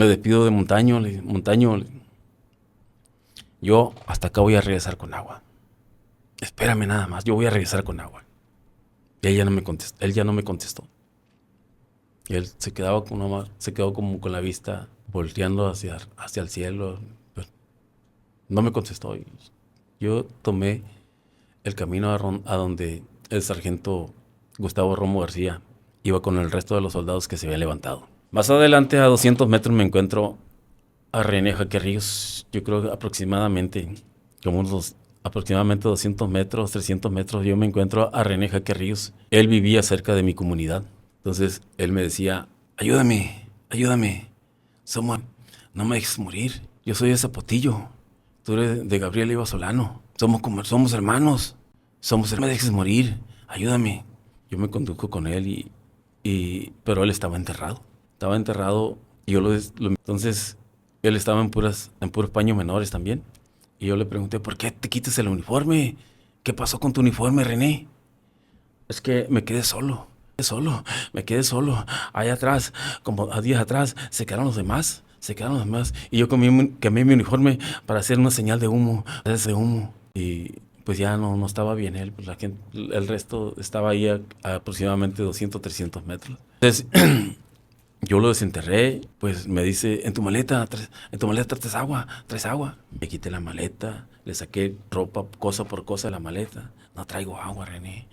me despido de Montaño, le dije, Montaño, yo hasta acá voy a regresar con agua. Espérame nada más, yo voy a regresar con agua. Y él ya no me contestó. Y él se quedó como con la vista volteando hacia el cielo. Pero no me contestó. Y yo tomé el camino a donde el sargento Gustavo Romo García iba con el resto de los soldados que se habían levantado. Más adelante, a 200 metros, me encuentro a René Jaque Ríos. Yo creo que aproximadamente 200 metros, 300 metros, yo me encuentro a René Jaque Ríos. Él vivía cerca de mi comunidad. Entonces, él me decía, ayúdame, no me dejes morir. Yo soy de Zapotillo, tú eres de Gabriel Iba Solano. Somos hermanos, no me dejes morir, ayúdame. Yo me conduzco con él pero él estaba enterrado. Y entonces él estaba en puros paños menores también. Y yo le pregunté, ¿por qué te quitas el uniforme? ¿Qué pasó con tu uniforme, René? Es que me quedé solo. Allá atrás, como a días atrás, se quedaron los demás. Y yo cambié mi uniforme para hacer una señal de humo. Y pues ya no estaba bien él. Pues el resto estaba ahí a aproximadamente 200, 300 metros. Entonces, yo lo desenterré, pues me dice, en tu maleta traes agua. Me quité la maleta, le saqué ropa, cosa por cosa de la maleta. No traigo agua, René.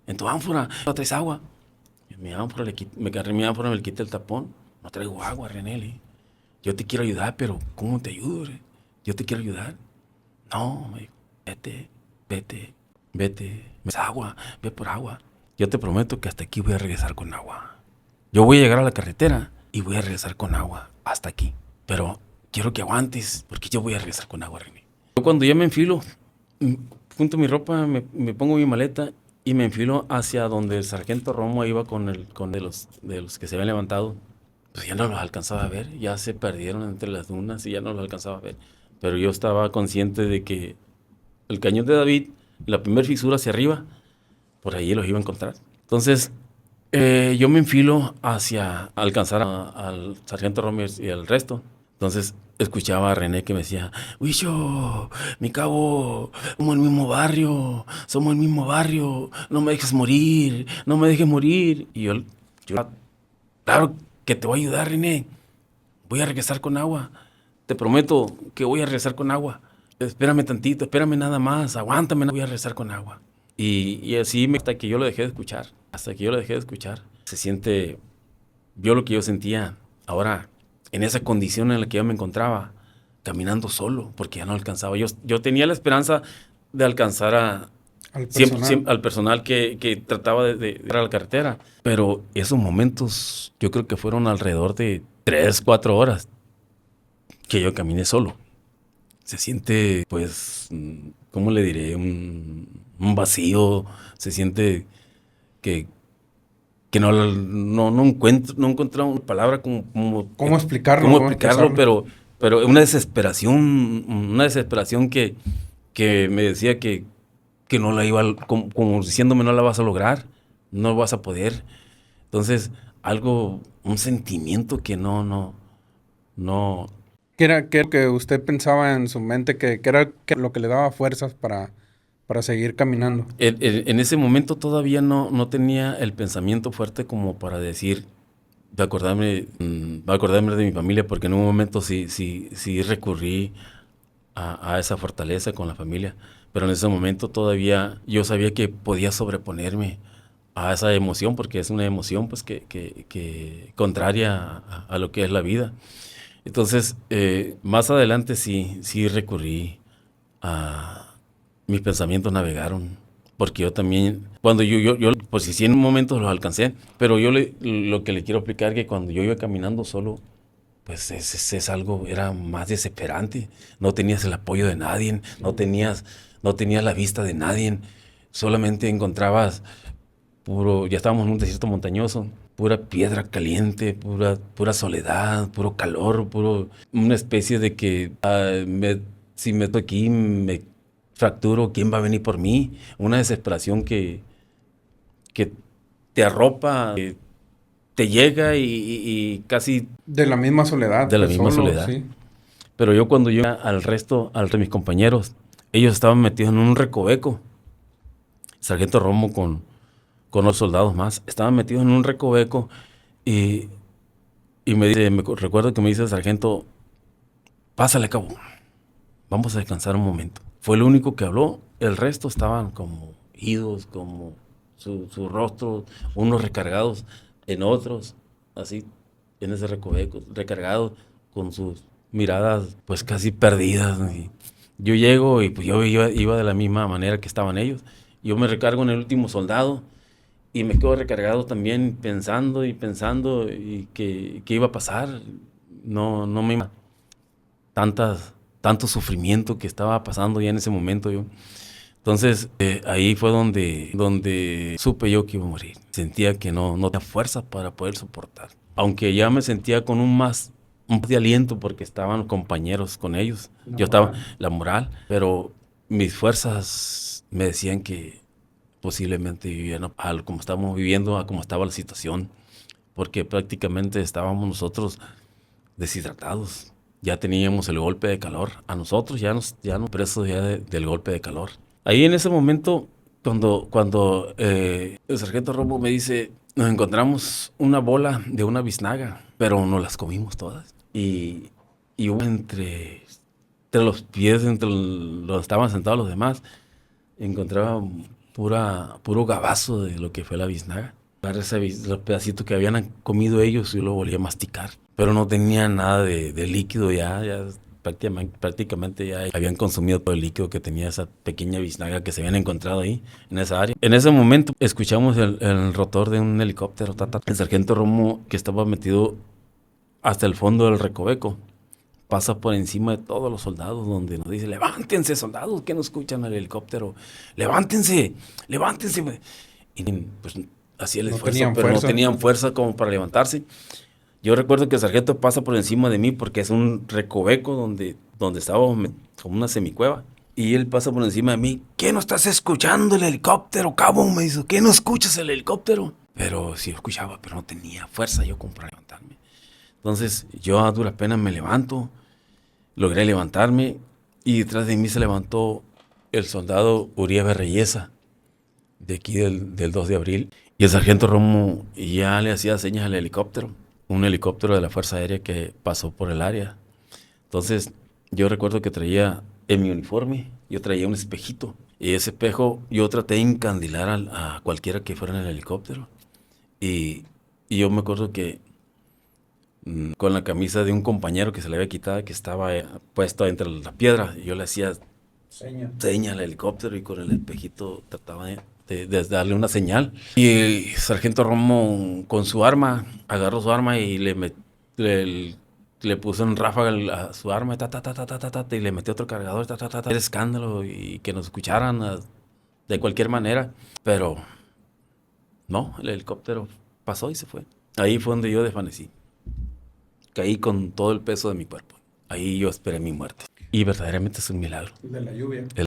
En tu ánfora, no traes agua. Me agarré mi ánfora, me le quité el tapón. No traigo agua, René. Yo te quiero ayudar, pero ¿cómo te ayudo, René? Yo te quiero ayudar. No, me dijo, vete. Ve por agua. Yo te prometo que hasta aquí voy a regresar con agua. Yo voy a llegar a la carretera y voy a regresar con agua hasta aquí. Pero quiero que aguantes, porque yo voy a regresar con agua, René. Yo cuando ya me enfilo, junto mi ropa, me pongo mi maleta y me enfilo hacia donde el sargento Romo iba con de los que se habían levantado. Pues ya no los alcanzaba a ver, ya se perdieron entre las dunas y ya no los alcanzaba a ver. Pero yo estaba consciente de que el cañón de David, la primera fisura hacia arriba, por ahí los iba a encontrar. Entonces, yo me enfilo hacia alcanzar al sargento Romero y al resto. Entonces escuchaba a René que me decía, Huicho, mi cabo, somos el mismo barrio, no me dejes morir. Y yo, claro que te voy a ayudar, René, voy a regresar con agua, te prometo que voy a regresar con agua. Espérame tantito, espérame nada más, aguántame, voy a regresar con agua. Y así hasta que yo lo dejé de escuchar. Se siente, vio lo que yo sentía ahora en esa condición en la que yo me encontraba, caminando solo, porque ya no alcanzaba. Yo tenía la esperanza de alcanzar al personal que trataba de ir a la carretera, pero esos momentos yo creo que fueron alrededor de 3, 4 horas que yo caminé solo. Se siente, pues, ¿cómo le diré? Un vacío. Se siente que no encuentro una palabra ¿Cómo explicarlo? Pero una desesperación que me decía que no la iba, como diciéndome, no la vas a lograr, no vas a poder. Entonces, un sentimiento que no. ¿Qué era lo que usted pensaba en su mente que era lo que le daba fuerzas para seguir caminando? En ese momento todavía no tenía el pensamiento fuerte como para decir, de acordarme de mi familia, porque en un momento sí recurrí a esa fortaleza con la familia, pero en ese momento todavía yo sabía que podía sobreponerme a esa emoción, porque es una emoción pues que contraria a lo que es la vida. Entonces, más adelante sí recurrí mis pensamientos navegaron, porque yo también, cuando yo pues sí en un momento los alcancé, pero lo que le quiero explicar es que cuando yo iba caminando solo, pues es algo, era más desesperante. No tenías el apoyo de nadie, no tenías la vista de nadie, solamente encontrabas ya estábamos en un desierto montañoso, pura piedra caliente, pura soledad, puro calor, una especie de que si me meto aquí me fracturo, ¿quién va a venir por mí? Una desesperación que te arropa, te llega y casi De la misma soledad. de la pues, misma solo, soledad. sí. Pero yo cuando yo al resto de mis compañeros, ellos estaban metidos en un recoveco. Sargento Romo con los soldados más, estaban metidos en un recoveco y, y recuerdo que me dice el sargento, pásale, cabo, vamos a descansar un momento. Fue el único que habló, el resto estaban como idos, como su rostro, unos recargados en otros, así, en ese recoveco, recargados con sus miradas pues casi perdidas. Y yo llego y pues yo iba de la misma manera que estaban ellos. Yo me recargo en el último soldado y me quedo recargado también pensando y qué iba a pasar. No me tanto sufrimiento que estaba pasando ya en ese momento yo. Entonces ahí fue donde supe yo que iba a morir. Sentía que no tenía fuerza para poder soportar. Aunque ya me sentía con un más de aliento porque estaban compañeros con ellos. Yo estaba, la moral, pero mis fuerzas me decían que posiblemente vivían como estábamos viviendo, a como estaba la situación, porque prácticamente estábamos nosotros deshidratados. Ya teníamos el golpe de calor. A nosotros ya nos presos ya del golpe de calor. Ahí en ese momento, cuando el sargento Romo me dice, nos encontramos una bola de una biznaga, pero nos las comimos todas. Y hubo entre los pies, entre donde estaban sentados los demás, encontraba puro gabazo de lo que fue la biznaga. Los pedacitos que habían comido ellos, yo lo volví a masticar. Pero no tenía nada de líquido ya prácticamente ya habían consumido todo el líquido que tenía esa pequeña biznaga que se habían encontrado ahí, en esa área. En ese momento escuchamos el rotor de un helicóptero. El sargento Romo, que estaba metido hasta el fondo del recoveco, pasa por encima de todos los soldados, donde nos dice, levántense, soldados, que no escuchan al helicóptero, levántense. Y pues hacía el esfuerzo, pero no tenían fuerza como para levantarse. Yo recuerdo que el sargento pasa por encima de mí porque es un recoveco donde estábamos como una semicueva. Y él pasa por encima de mí. ¿Qué no estás escuchando el helicóptero, cabo? Me dice, ¿qué no escuchas el helicóptero? Pero sí escuchaba, pero no tenía fuerza yo como para levantarme. Entonces yo a duras penas me levanto, logré levantarme y detrás de mí se levantó el soldado Uribe Reyesa, de aquí del 2 de abril. Y el sargento Romo ya le hacía señas al helicóptero, un helicóptero de la Fuerza Aérea que pasó por el área. Entonces yo recuerdo que traía en mi uniforme, yo traía un espejito. Y ese espejo yo traté de encandilar a cualquiera que fuera en el helicóptero. Y yo me acuerdo que con la camisa de un compañero que se le había quitado, que estaba puesto entre la piedra, yo le hacía seña al helicóptero y con el espejito trataba de darle una señal. Y el sargento Romo con su arma, agarró su arma y le puso en ráfaga a su arma y le metió otro cargador, el escándalo y que nos escucharan de cualquier manera. Pero no, el helicóptero pasó y se fue. Ahí fue donde yo desvanecí. Caí con todo el peso de mi cuerpo. Ahí yo esperé mi muerte. Y verdaderamente es un milagro. De la lluvia.